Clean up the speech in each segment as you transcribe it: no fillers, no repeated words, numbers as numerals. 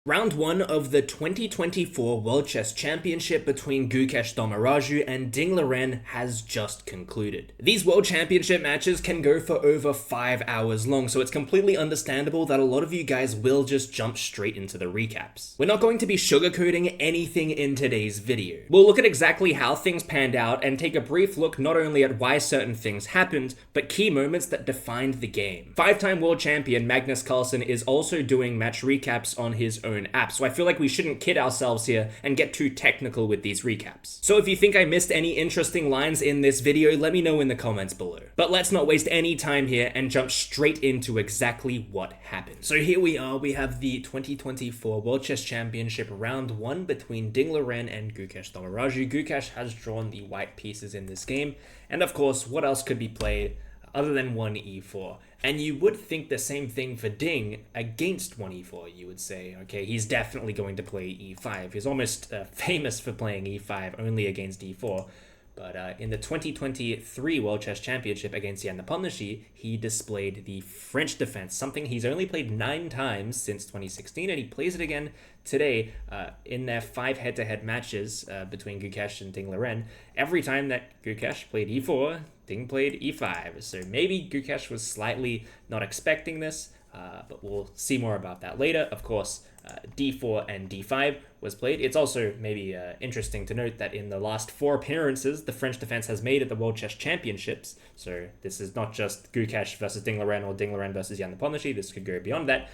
Round 1 of the 2024 World Chess Championship between Gukesh Domoraju and Ding Liren has just concluded. These World Championship matches can go for over 5 hours long, so it's completely understandable that a lot of you guys will just jump straight into the recaps. We're not going to be sugarcoating anything in today's video. We'll look at exactly how things panned out and take a brief look not only at why certain things happened, but key moments that defined the game. 5-time world champion Magnus Carlsen is also doing match recaps on his own app, so I feel like we shouldn't kid ourselves here and get too technical with these recaps. So if you think I missed any interesting lines in this video, let me know in the comments below. But let's not waste any time here and jump straight into exactly what happened. So here we are, we have the 2024 World Chess Championship round 1 between Ding Liren and Gukesh Domoraju. Gukesh has drawn the white pieces in this game, and of course, what else could be played other than 1e4? And you would think the same thing for Ding against 1e4, you would say, okay, he's definitely going to play e5. He's almost famous for playing e5 only against e4. But in the 2023 World Chess Championship against Jan Nepomniachtchi, he displayed the French defense, something he's only played 9 times since 2016, and he plays it again today in their 5 head-to-head matches between Gukesh and Ding Liren. Every time that Gukesh played e4, Ding played e5, so maybe Gukesh was slightly not expecting this, but we'll see more about that later. Of course, d4 and d5 was played. It's also maybe interesting to note that in the last 4 appearances the French defense has made at the World Chess Championships, so this is not just Gukesh versus Ding Liren or Ding Liren versus Jan Nepomniachtchi, this could go beyond that.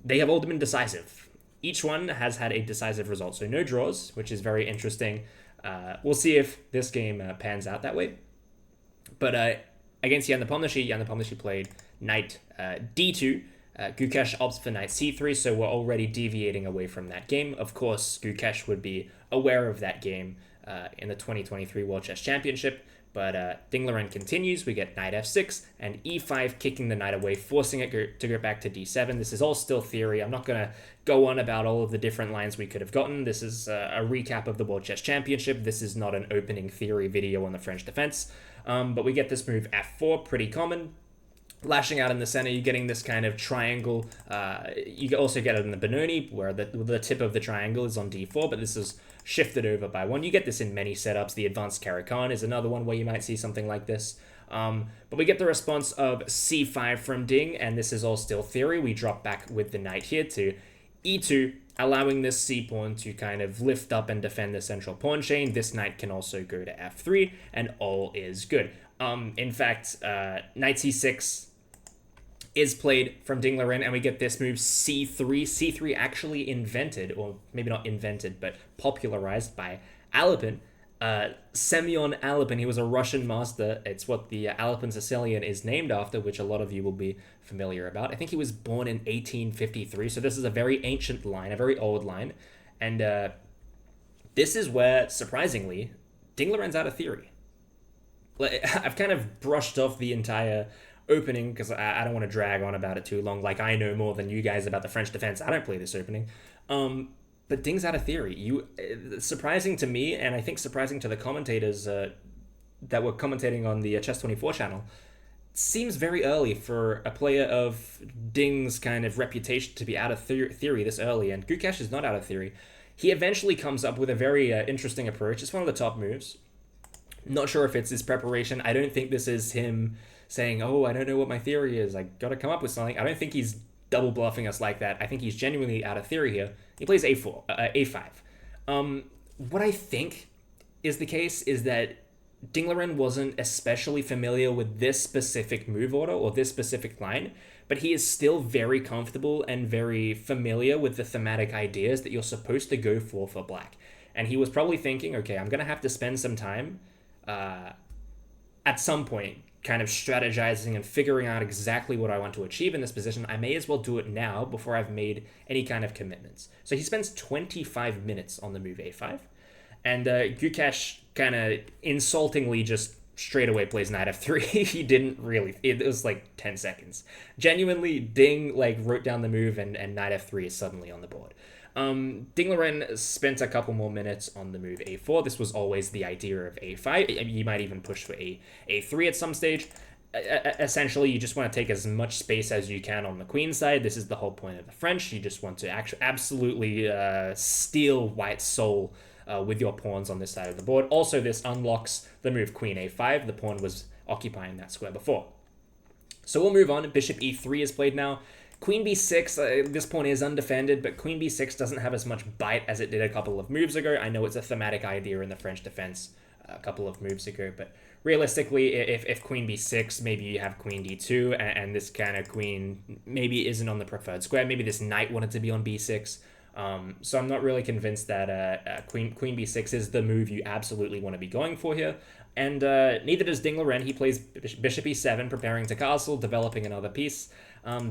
They have all been decisive. Each one has had a decisive result, so no draws, which is very interesting. We'll see if this game pans out that way. But against Jan Nepomniachtchi played knight d2. Gukesh opts for knight c3, so we're already deviating away from that game. Of course, Gukesh would be aware of that game in the 2023 World Chess Championship, but Ding Liren continues. We get knight f6 and e5, kicking the knight away, forcing it to go back to d7. This is all still theory. I'm not going to go on about all of the different lines we could have gotten. This is a recap of the World Chess Championship. This is not an opening theory video on the French defense. But we get this move f4, pretty common. Lashing out in the center, you're getting this kind of triangle. You also get it in the Benoni, where the tip of the triangle is on d4, but this is shifted over by 1. You get this in many setups. The advanced Caro-Kann is another one where you might see something like this. But we get the response of c5 from Ding, and this is all still theory. We drop back with the knight here to e2, allowing this c-pawn to kind of lift up and defend the central pawn chain. This knight can also go to f3, and all is good. In fact, knight c6 is played from Ding Liren, and we get this move c3. c3 actually invented, or maybe not invented, but popularized by Alapin. Semyon Alapin, he was a Russian master. It's what the Alapin Sicilian is named after, which a lot of you will be familiar about. I think he was born in 1853, so this is a very ancient line, a very old line. And this is where, surprisingly, Ding Liren's out of theory. I've kind of brushed off the entire opening because I don't want to drag on about it too long. Like, I know more than you guys about the French defense. I don't play this opening. But Ding's out of theory. Surprising to me, and I think surprising to the commentators that were commentating on the Chess24 channel, seems very early for a player of Ding's kind of reputation to be out of theory this early, and Gukesh is not out of theory. He eventually comes up with a very interesting approach. It's one of the top moves. Not sure if it's his preparation. I don't think this is him saying, oh, I don't know what my theory is. I got to come up with something. I don't think he's double bluffing us like that. I think he's genuinely out of theory here. He plays a5. What I think is the case is that Ding Liren wasn't especially familiar with this specific move order or this specific line, but he is still very comfortable and very familiar with the thematic ideas that you're supposed to go for black. And he was probably thinking, okay, I'm going to have to spend some time at some point kind of strategizing and figuring out exactly what I want to achieve in this position. I may as well do it now before I've made any kind of commitments. So he spends 25 minutes on the move a5. And Gukesh kind of insultingly just straight away plays knight f3. He didn't really, it was like 10 seconds. Genuinely, Ding like wrote down the move and knight f3 is suddenly on the board. Ding Liren spent a couple more minutes on the move a4. This was always the idea of a5. You might even push for a3 at some stage. essentially you just want to take as much space as you can on the queen side. This is the whole point of the French. You just want to absolutely steal white soul with your pawns on this side of the board. Also, this unlocks the move queen a5. The pawn was occupying that square before. So we'll move on. Bishop e3 is played now. Queen b6, this pawn is undefended, but queen b6 doesn't have as much bite as it did a couple of moves ago. I know it's a thematic idea in the French defense a couple of moves ago, but realistically, if queen b6, maybe you have queen d2, and this kind of queen maybe isn't on the preferred square. Maybe this knight wanted to be on b6. So I'm not really convinced that queen b6 is the move you absolutely want to be going for here. And neither does Ding Liren. He plays bishop e7, preparing to castle, developing another piece.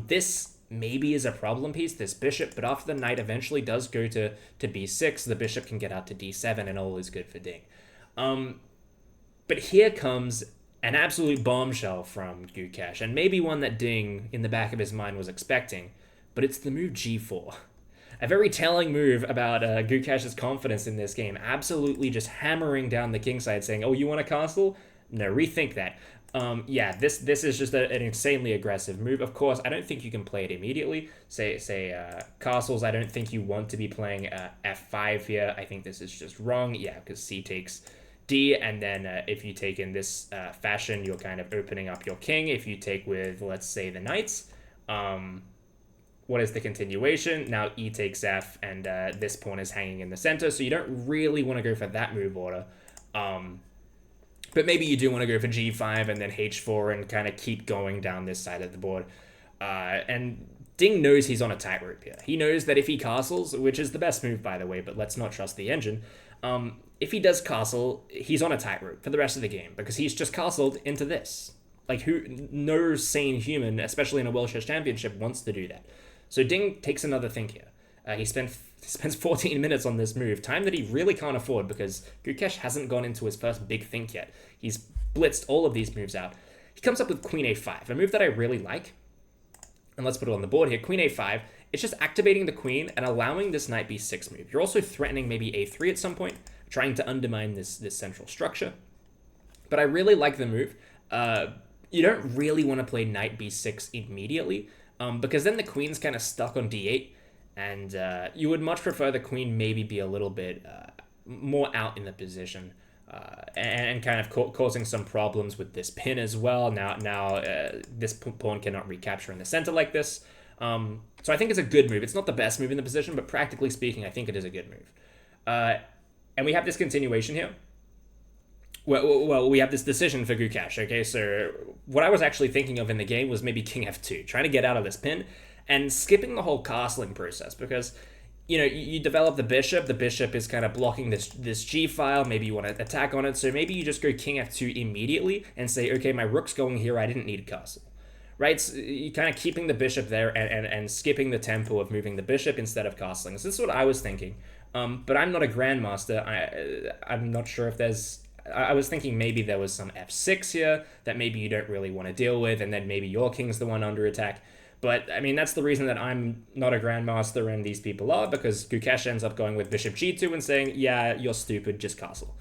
This maybe is a problem piece, this bishop, but after the knight eventually does go to b6, the bishop can get out to d7, and all is good for Ding. But here comes an absolute bombshell from Gukesh, and maybe one that Ding, in the back of his mind, was expecting, but it's the move g4. A very telling move about Gukesh's confidence in this game, absolutely just hammering down the king side, saying, oh, you want a castle? No, rethink that. Yeah, this is just an insanely aggressive move. Of course, I don't think you can play it immediately. Say castles, I don't think you want to be playing f5 here. I think this is just wrong. Yeah, because c takes d, and then if you take in this fashion, you're kind of opening up your king. If you take with, let's say, the knights, what is the continuation? Now e takes f, and this pawn is hanging in the center, so you don't really want to go for that move order. But maybe you do want to go for g5 and then h4 and kind of keep going down this side of the board. And Ding knows he's on a tightrope here. He knows that if he castles, which is the best move, by the way, but let's not trust the engine. If he does castle, he's on a tightrope for the rest of the game because he's just castled into this. Like, no sane human, especially in a World Chess Championship, wants to do that. So Ding takes another think here. He spends 14 minutes on this move, time that he really can't afford because Gukesh hasn't gone into his first big think yet. He's blitzed all of these moves out. He comes up with queen a5, a move that I really like. And let's put it on the board here. Queen a5, it's just activating the queen and allowing this knight b6 move. You're also threatening maybe a3 at some point, trying to undermine this central structure. But I really like the move. You don't really want to play knight b6 immediately because then the queen's kind of stuck on d8. And you would much prefer the queen maybe be a little bit more out in the position and kind of causing some problems with this pin as well. Now this pawn cannot recapture in the center like this. So I think it's a good move. It's not the best move in the position, but practically speaking, I think it is a good move. And we have this continuation here. Well, we have this decision for Gukesh, okay? So what I was actually thinking of in the game was maybe king f2, trying to get out of this pin, and skipping the whole castling process because, you know, you develop the bishop is kind of blocking this g file, maybe you want to attack on it, so maybe you just go king f2 immediately and say, okay, my rook's going here, I didn't need a castle, right? So you're kind of keeping the bishop there and skipping the tempo of moving the bishop instead of castling. So this is what I was thinking, but I'm not a grandmaster. I'm not sure if there's... I was thinking maybe there was some f6 here that maybe you don't really want to deal with, and then maybe your king's the one under attack. But, I mean, that's the reason that I'm not a grandmaster and these people are, because Gukesh ends up going with bishop g2 and saying, yeah, you're stupid, just castle.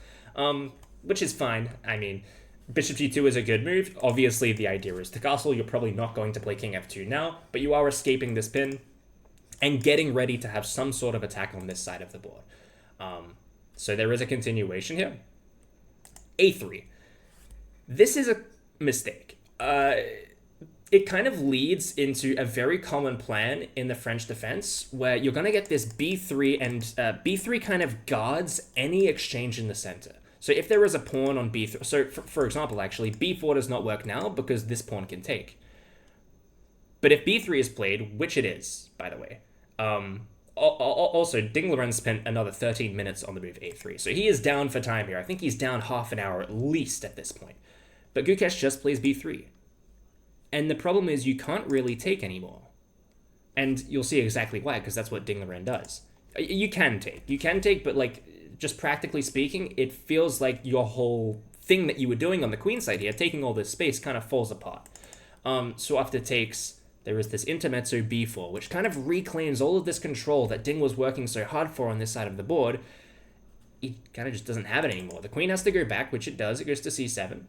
Which is fine. I mean, bishop g2 is a good move. Obviously, the idea is to castle. You're probably not going to play king f2 now, but you are escaping this pin and getting ready to have some sort of attack on this side of the board. So there is a continuation here. a3. This is a mistake. It kind of leads into a very common plan in the French defense where you're going to get this b3 and b3 kind of guards any exchange in the center. So if there is a pawn on b3, so for example, actually, b4 does not work now because this pawn can take. But if b3 is played, which it is, by the way, also, Ding Liren spent another 13 minutes on the move a3, so he is down for time here. I think he's down half an hour at least at this point. But Gukesh just plays b3. And the problem is you can't really take anymore. And you'll see exactly why, because that's what Ding Liren does. You can take, but like, just practically speaking, it feels like your whole thing that you were doing on the queen side here, taking all this space, kind of falls apart. So after takes, there is this intermezzo b4, which kind of reclaims all of this control that Ding was working so hard for on this side of the board. He kind of just doesn't have it anymore. The queen has to go back, which it does. It goes to c7.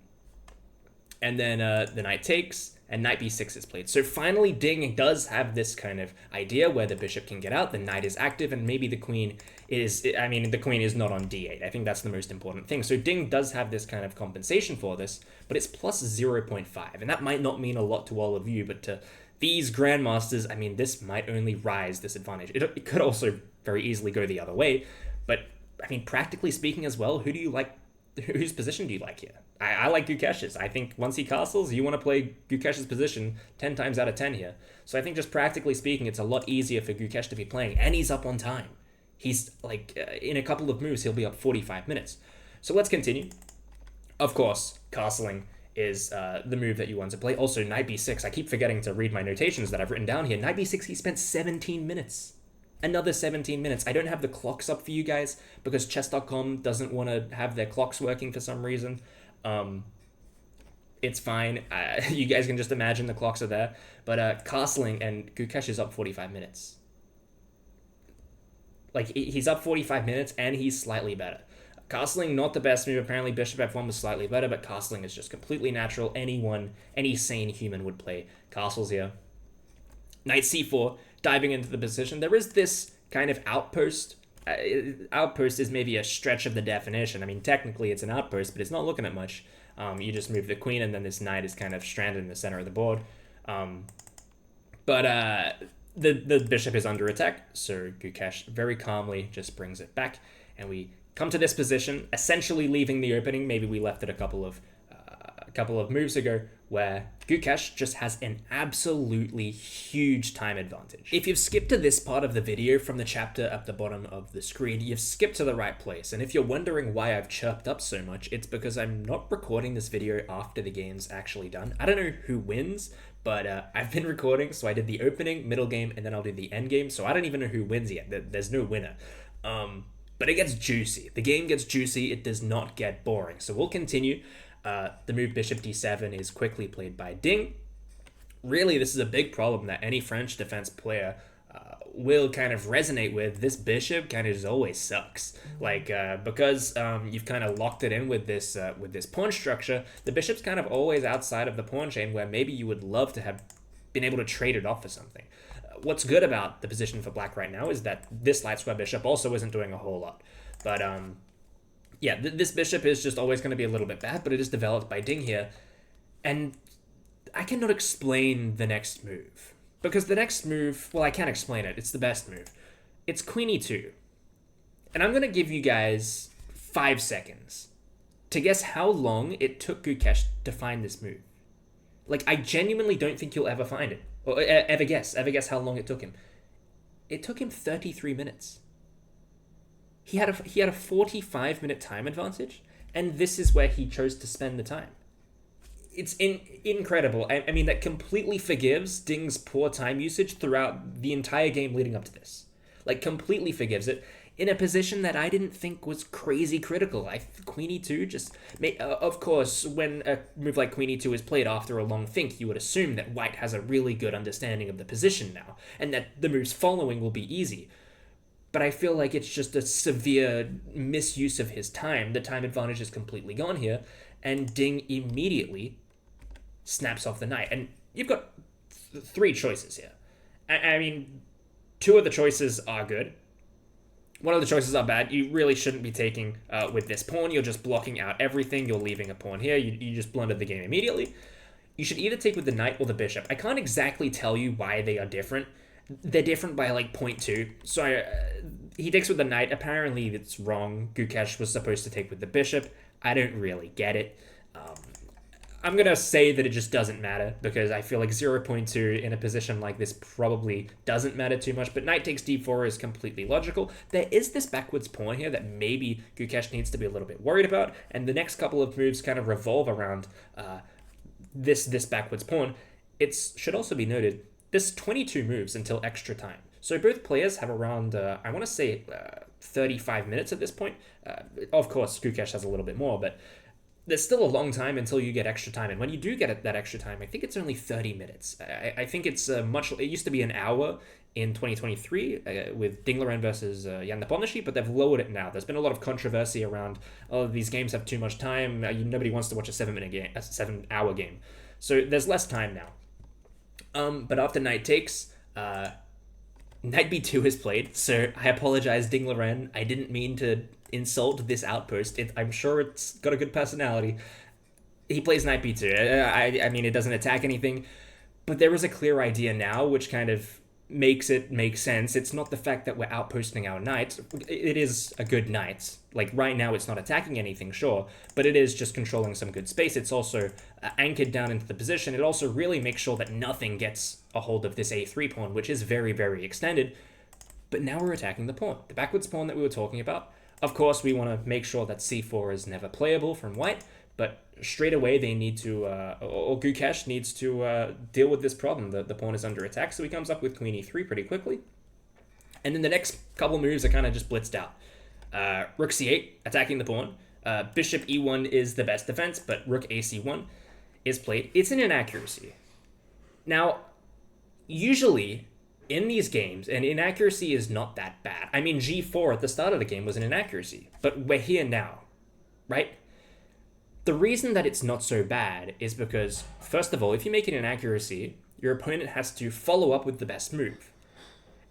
and then the knight takes, and knight b6 is played. So finally, Ding does have this kind of idea where the bishop can get out, the knight is active, and maybe the queen is, I mean, the queen is not on d8. I think that's the most important thing. So Ding does have this kind of compensation for this, but it's plus 0.5, and that might not mean a lot to all of you, but to these grandmasters, I mean, this might only rise this advantage. It could also very easily go the other way, but I mean, practically speaking as well, who do you like? Whose position do you like here? I like Gukesh's. I think once he castles, you want to play Gukesh's position 10 times out of 10 here. So I think just practically speaking, it's a lot easier for Gukesh to be playing, and he's up on time. He's like, in a couple of moves, he'll be up 45 minutes. So let's continue. Of course, castling is the move that you want to play. Also, knight b6. I keep forgetting to read my notations that I've written down here. Knight b6, he spent 17 minutes. Another 17 minutes. I don't have the clocks up for you guys because chess.com doesn't want to have their clocks working for some reason. It's fine. You guys can just imagine the clocks are there. But castling, and Gukesh is up 45 minutes. Like, he's up 45 minutes and he's slightly better. Castling, not the best move. Apparently, bishop f1 was slightly better, but castling is just completely natural. Any sane human would play castles here. Knight c4, diving into the position. There is this kind of outpost. Outpost is maybe a stretch of the definition. I mean, technically it's an outpost, but it's not looking at much. You just move the queen, and then this knight is kind of stranded in the center of the board. But the bishop is under attack, so Gukesh very calmly just brings it back, and we come to this position, essentially leaving the opening. Maybe we left it a couple of moves ago, where Gukesh just has an absolutely huge time advantage. If you've skipped to this part of the video from the chapter at the bottom of the screen, you've skipped to the right place. And if you're wondering why I've chirped up so much, it's because I'm not recording this video after the game's actually done. I don't know who wins, but I've been recording, so I did the opening, middle game, and then I'll do the end game. So I don't even know who wins yet. There's no winner. But it gets juicy. The game gets juicy. It does not get boring. So we'll continue. The move bishop d7 is quickly played by Ding. Really, this is a big problem that any French defense player will kind of resonate with. This bishop kind of just always sucks. Like, because you've kind of locked it in with this pawn structure, the bishop's kind of always outside of the pawn chain where maybe you would love to have been able to trade it off for something. What's good about the position for black right now is that this light square bishop also isn't doing a whole lot. But yeah, this bishop is just always going to be a little bit bad, but it is developed by Ding here. And I cannot explain the next move. Because the next move, well, I can't explain it. It's the best move. It's queen e2. And I'm going to give you guys 5 seconds to guess how long it took Gukesh to find this move. Like, I genuinely don't think you'll ever find it. Or ever guess how long it took him. It took him 33 minutes. He had a 45-minute time advantage, and this is where he chose to spend the time. It's incredible. I mean, that completely forgives Ding's poor time usage throughout the entire game leading up to this. Like, completely forgives it in a position that I didn't think was crazy critical. Queen e2 just... of course, when a move like queen e2 is played after a long think, you would assume that white has a really good understanding of the position now, and that the moves following will be easy. But I feel like it's just a severe misuse of his time. The time advantage is completely gone here, and Ding immediately snaps off the knight. And you've got 3 choices here. I mean, 2 of the choices are good. One of the choices are bad. You really shouldn't be taking with this pawn. You're just blocking out everything. You're leaving a pawn here. You just blundered the game immediately. You should either take with the knight or the bishop. I can't exactly tell you why they are different. They're different by like 0.2. So he takes with the knight. Apparently it's wrong. Gukesh was supposed to take with the bishop. I don't really get it. I'm going to say that it just doesn't matter because I feel like 0.2 in a position like this probably doesn't matter too much, but knight takes d4 is completely logical. There is this backwards pawn here that maybe Gukesh needs to be a little bit worried about, and the next couple of moves kind of revolve around this backwards pawn. It should also be noted, this 22 moves until extra time. So both players have around, I want to say 35 minutes at this point. Of course, Gukesh has a little bit more, but there's still a long time until you get extra time. And when you do get that extra time, I think it's only 30 minutes. I think it's it used to be an hour in 2023 with Dingler versus Jan Nepomniachtchi, but they've lowered it now. There's been a lot of controversy around, oh, these games have too much time. Nobody wants to watch a 7-hour game. So there's less time now. But after Knight takes, Knight B2 is played, so I apologize, Dingler. I didn't mean to insult this outpost. I'm sure it's got a good personality. He plays Knight B2. I mean, it doesn't attack anything, but there is a clear idea now, which kind of makes it make sense. It's not the fact that we're outposting our knights. It is a good knight. Like, right now it's not attacking anything, sure, but it is just controlling some good space. It's also anchored down into the position. It also really makes sure that nothing gets a hold of this a3 pawn, which is very, very extended. But now we're attacking the pawn, the backwards pawn that we were talking about. Of course, we want to make sure that c4 is never playable from white, but straight away they need to, or Gukesh needs to deal with this problem. The pawn is under attack, so he comes up with queen e3 pretty quickly. And then the next couple moves are kind of just blitzed out. Rook c8, attacking the pawn. Bishop e1 is the best defense, but rook ac1 is played. It's an inaccuracy. Now, usually in these games, an inaccuracy is not that bad. I mean, g4 at the start of the game was an inaccuracy, but we're here now, right? The reason that it's not so bad is because, first of all, if you make it an inaccuracy, your opponent has to follow up with the best move.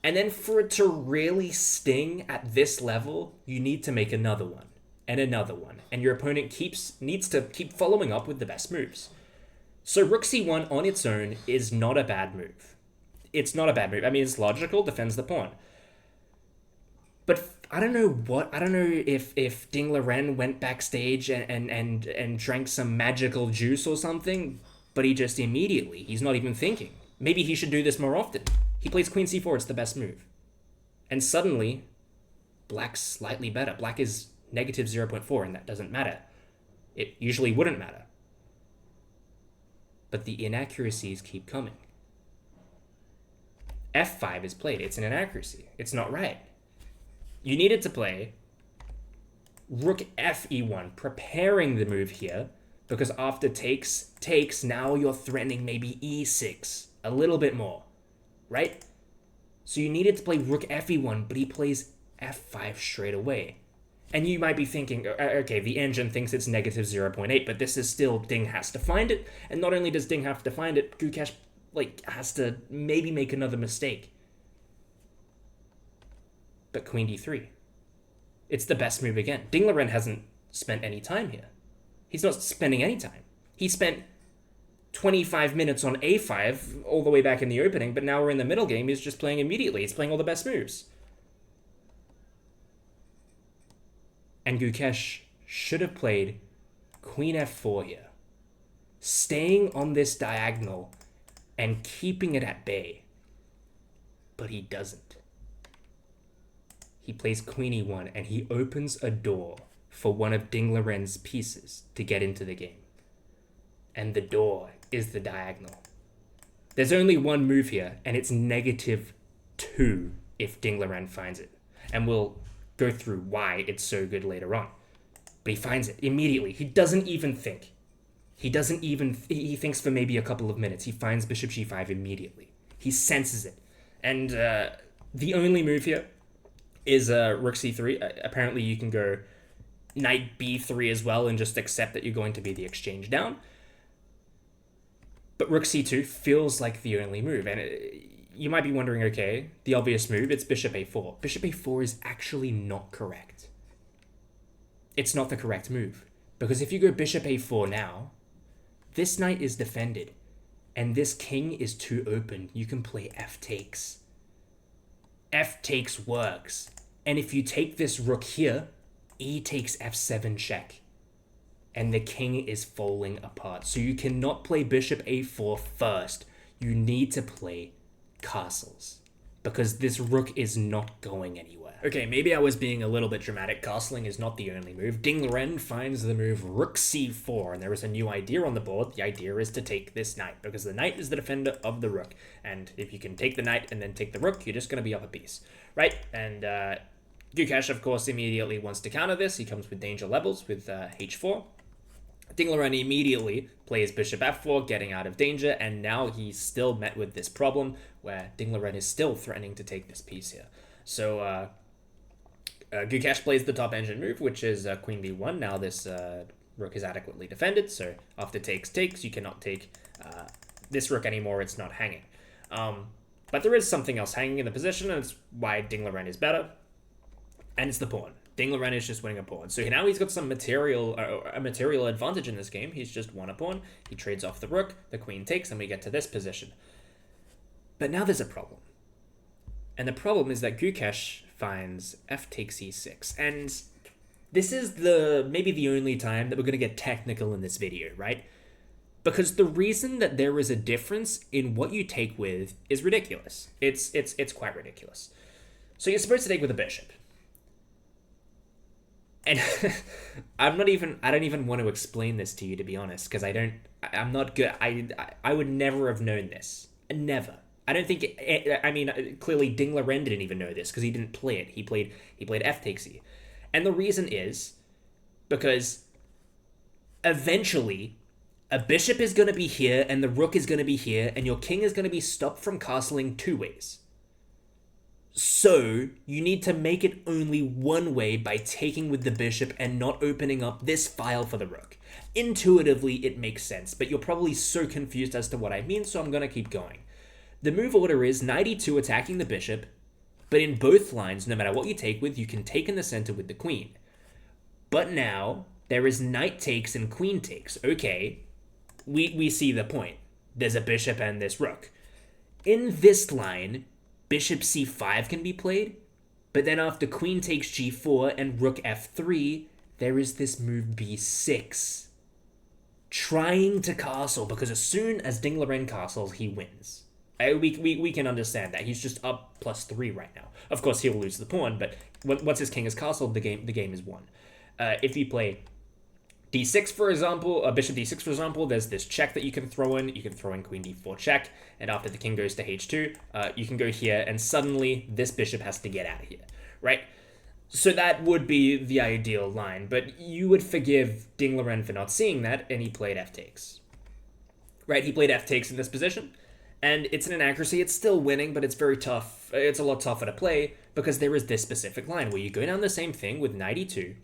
And then for it to really sting at this level, you need to make another one, and another one. And your opponent needs to keep following up with the best moves. So rook c1 on its own is not a bad move. It's not a bad move. I mean, it's logical, defends the pawn. But I don't know if Dingler went backstage and drank some magical juice or something, but he just he's not even thinking. Maybe he should do this more often. He plays queen c4, it's the best move. And suddenly, black's slightly better. Black is negative 0.4, and that doesn't matter. It usually wouldn't matter. But the inaccuracies keep coming. f5 is played. It's an inaccuracy. It's not right. You needed to play rook fe1, preparing the move here, because after takes, now you're threatening maybe e6, a little bit more, right? So you needed to play rook fe1, but he plays f5 straight away. And you might be thinking, okay, the engine thinks it's negative 0.8, but this is still, Ding has to find it, and not only does Ding have to find it, Gukesh, has to maybe make another mistake. But queen d3. It's the best move again. Dingler hasn't spent any time here. He's not spending any time. He spent 25 minutes on a5 all the way back in the opening, but now we're in the middle game. He's just playing immediately. He's playing all the best moves. And Gukesh should have played queen f4 here, staying on this diagonal and keeping it at bay. But he doesn't. He plays queen e1, and he opens a door for one of Dingler pieces to get into the game. And the door is the diagonal. There's only one move here, and it's negative 2 if Dingler finds it. And we'll go through why it's so good later on. But he finds it immediately. He doesn't even think. He thinks for maybe a couple of minutes. He finds bishop g5 immediately. He senses it. And the only move here is rook c3. Apparently you can go knight b3 as well and just accept that you're going to be the exchange down. But rook c2 feels like the only move. And you might be wondering, okay, the obvious move, it's bishop a4. Bishop a4 is actually not correct. It's not the correct move. Because if you go bishop a4 now, this knight is defended. And this king is too open. You can play f takes. F takes works. And if you take this rook here, e takes f7 check. And the king is falling apart. So you cannot play bishop a4 first. You need to play castles. Because this rook is not going anywhere. Okay, maybe I was being a little bit dramatic. Castling is not the only move. Dingler finds the move rook c4, and there is a new idea on the board. The idea is to take this knight, because the knight is the defender of the rook. And if you can take the knight and then take the rook, you're just going to be up a piece, right? And Gukesh, of course, immediately wants to counter this. He comes with danger levels with h4. Ding Liren immediately plays bishop f4, getting out of danger, and now he's still met with this problem where Ding Liren is still threatening to take this piece here. So Gukesh plays the top engine move, which is queen b1. Now this rook is adequately defended, so after takes, you cannot take this rook anymore. It's not hanging. But there is something else hanging in the position, and it's why Ding Liren is better, and it's the pawn. Ding Liren is just winning a pawn. So now he's got some material advantage in this game. He's just won a pawn. He trades off the rook, the queen takes, and we get to this position. But now there's a problem. And the problem is that Gukesh finds f takes e6. And this is maybe the only time that we're going to get technical in this video, right? Because the reason that there is a difference in what you take with is ridiculous. It's quite ridiculous. So you're supposed to take with a bishop. And I don't even want to explain this to you, to be honest, because I'm not good. I would never have known this. Never. I don't think, clearly Ding Liren didn't even know this because he didn't play it. He played f takes e. And the reason is because eventually a bishop is going to be here and the rook is going to be here and your king is going to be stopped from castling two ways. So you need to make it only one way by taking with the bishop and not opening up this file for the rook. Intuitively, it makes sense, but you're probably so confused as to what I mean, so I'm going to keep going. The move order is knight e2 attacking the bishop, but in both lines, no matter what you take with, you can take in the center with the queen. But now, there is knight takes and queen takes. Okay, we see the point. There's a bishop and this rook. In this line, bishop c5 can be played, but then after queen takes g4 and rook f3, there is this move b6. Trying to castle, because as soon as Ding Liren castles, he wins. We can understand that. He's just up +3 right now. Of course, he'll lose the pawn, but once his king is castled, the game is won. If you play d6, for example, bishop d6, for example, there's this check that you can throw in. You can throw in queen d4 check, and after the king goes to h2, you can go here, and suddenly this bishop has to get out of here, right? So that would be the ideal line, but you would forgive Ding Liren for not seeing that, and he played f takes. Right, he played f takes in this position, and it's an inaccuracy. It's still winning, but it's very tough. It's a lot tougher to play, because there is this specific line where you go down the same thing with knight e2,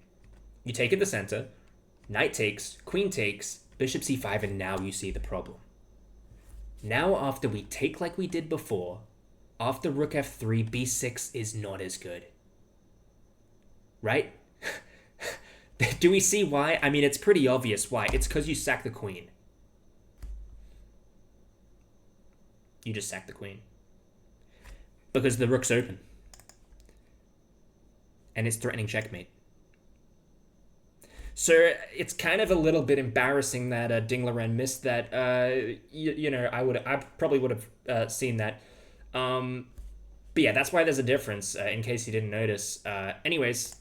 you take in the center, knight takes, queen takes, bishop c5, and now you see the problem. Now after we take like we did before, after rook f3, b6 is not as good. Right? Do we see why? I mean, it's pretty obvious why. It's because you sack the queen. You just sack the queen. Because the rook's open. And it's threatening checkmate. So it's kind of a little bit embarrassing that Ding Liren missed that. I probably would have seen that. But yeah, that's why there's a difference, in case you didn't notice. Anyways,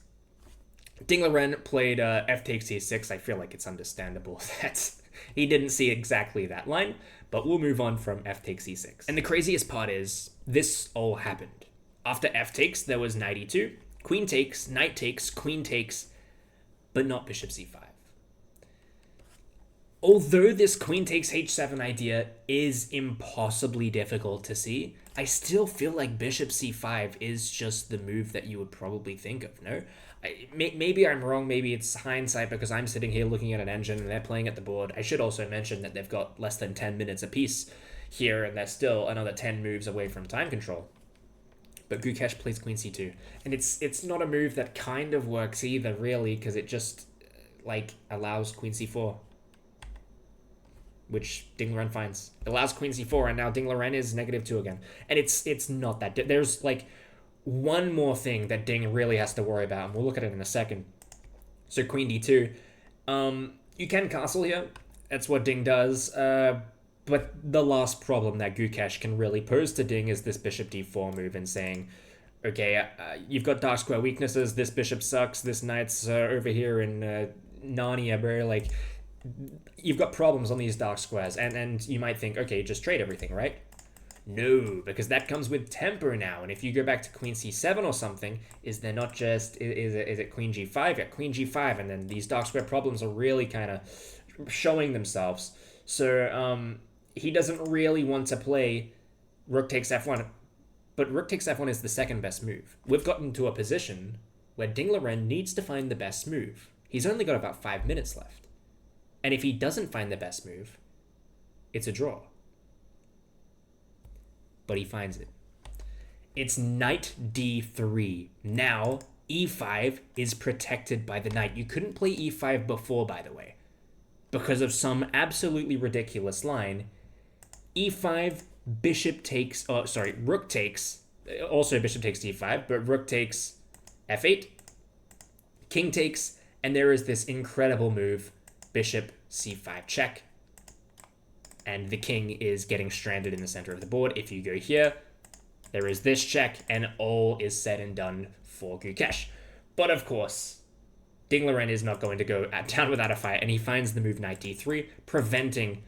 Ding Liren played f takes e6. I feel like it's understandable that he didn't see exactly that line, but we'll move on from f takes e6. And the craziest part is, this all happened. After f takes, there was knight e2, queen takes, knight takes, queen takes, but not bishop c5. Although this queen takes h7 idea is impossibly difficult to see, I still feel like bishop c5 is just the move that you would probably think of, no? Maybe I'm wrong, maybe it's hindsight because I'm sitting here looking at an engine and they're playing at the board. I should also mention that they've got less than 10 minutes apiece here, and they're still another 10 moves away from time control. But Gukesh plays queen c2, and it's not a move that kind of works either, really, because it just, allows queen c4. Which Ding Liren finds. It allows queen c4, and now Ding Liren is -2 again. And it's not that... There's, one more thing that Ding really has to worry about, and we'll look at it in a second. So queen d2. You can castle here. That's what Ding does. But the last problem that Gukesh can really pose to Ding is this bishop d4 move and saying, okay, you've got dark square weaknesses, this bishop sucks, this knight's over here in Narnia, bro. You've got problems on these dark squares, and you might think, okay, just trade everything, right? No, because that comes with temper now, and if you go back to queen c7 or something, is there not just, is it queen g5? Yeah, queen g5, and then these dark square problems are really kind of showing themselves. So he doesn't really want to play rook takes f1, but rook takes f1 is the second best move. We've gotten to a position where Ding Liren needs to find the best move. He's only got about 5 minutes left. And if he doesn't find the best move, it's a draw. But he finds it. It's knight d3. Now, e5 is protected by the knight. You couldn't play e5 before, by the way, because of some absolutely ridiculous line. e5, bishop takes, rook takes, also bishop takes d5, but rook takes f8, king takes, and there is this incredible move, bishop c5 check, and the king is getting stranded in the center of the board. If you go here, there is this check, and all is said and done for Gukesh. But of course, Ding Liren is not going to go down without a fight, and he finds the move knight d3, preventing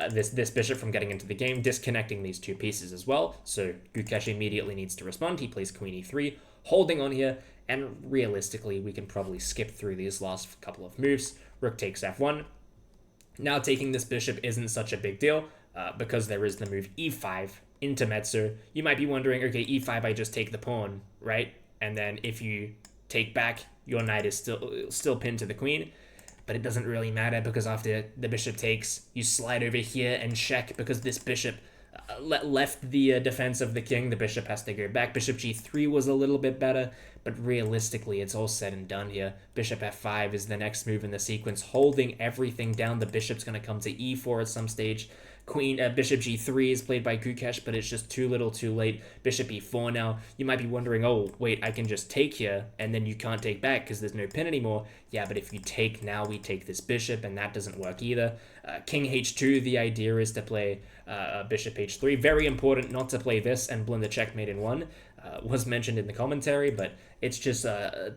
this bishop from getting into the game, disconnecting these two pieces as well. So Gukesh immediately needs to respond. He plays queen e3, holding on here, and realistically, we can probably skip through these last couple of moves. Rook takes f1. Now taking this bishop isn't such a big deal because there is the move e5 intermezzo. You might be wondering, okay, e5, I just take the pawn, right? And then if you take back, your knight is still pinned to the queen. But it doesn't really matter because after the bishop takes, you slide over here and check because this bishop left the defense of the king. The bishop has to go back. Bishop g3 was a little bit better, but realistically, it's all said and done here. Bishop f5 is the next move in the sequence, holding everything down. The bishop's going to come to e4 at some stage. Bishop g3 is played by Gukesh, but it's just too little too late. Bishop e4 now. You might be wondering, oh, wait, I can just take here, and then you can't take back because there's no pin anymore. Yeah, but if you take now, we take this bishop, and that doesn't work either. King h2, the idea is to play bishop h3. Very important not to play this and blind the checkmate in one. Was mentioned in the commentary, but it's just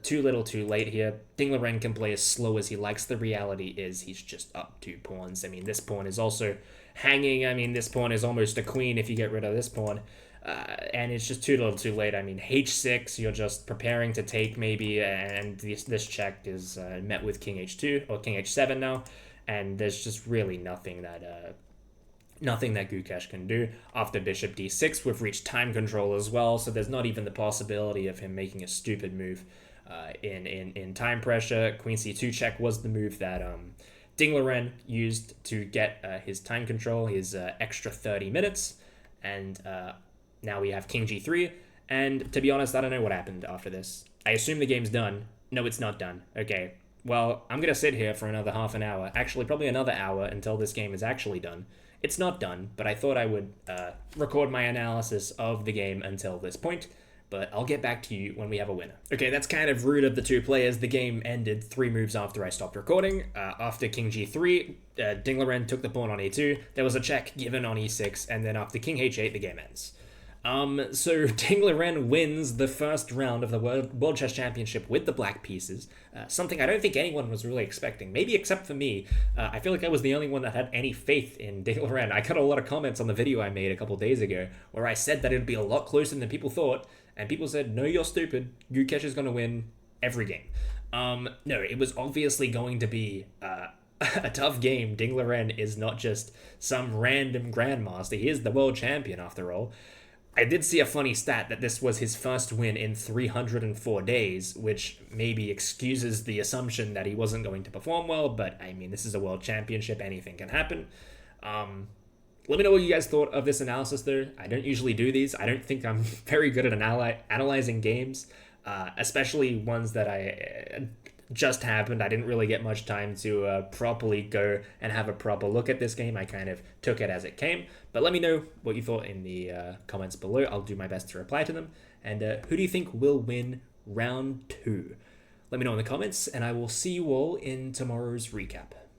too little too late here. Ding Liren can play as slow as he likes. The reality is he's just up 2 pawns. I mean, this pawn is also hanging. I mean, this pawn is almost a queen if you get rid of this pawn. And it's just too little too late. I mean, h6, you're just preparing to take maybe, and this check is met with king h2, or king h7 now, and there's just really nothing that Gukesh can do. After bishop d6, we've reached time control as well, so there's not even the possibility of him making a stupid move in time pressure. Queen c2 check was the move that Ding Liren used to get his time control, his extra 30 minutes, and now we have king g3, and to be honest, I don't know what happened after this. I assume the game's done. No, it's not done. Okay, well, I'm gonna sit here for another half an hour, actually probably another hour until this game is actually done. It's not done, but I thought I would record my analysis of the game until this point, but I'll get back to you when we have a winner. Okay, that's kind of rude of the two players. The game ended 3 moves after I stopped recording. After king g3, Ding Liren took the pawn on e2, there was a check given on e6, and then after king h8, the game ends. So Ding Liren wins the first round of the World Chess Championship with the black pieces, something I don't think anyone was really expecting, maybe except for me. I feel like I was the only one that had any faith in Ding Liren. I got a lot of comments on the video I made a couple days ago where I said that it would be a lot closer than people thought, and people said, no, you're stupid, Gukesh is going to win every game. No, it was obviously going to be a tough game. Ding Liren is not just some random grandmaster, he is the world champion after all. I did see a funny stat that this was his first win in 304 days, which maybe excuses the assumption that he wasn't going to perform well, but I mean, this is a world championship, anything can happen. Let me know what you guys thought of this analysis though. I don't usually do these. I don't think I'm very good at analyzing games, especially ones that I just happened. I didn't really get much time to properly go and have a proper look at this game. I kind of took it as it came. But let me know what you thought in the comments below. I'll do my best to reply to them. And who do you think will win round 2? Let me know in the comments, and I will see you all in tomorrow's recap.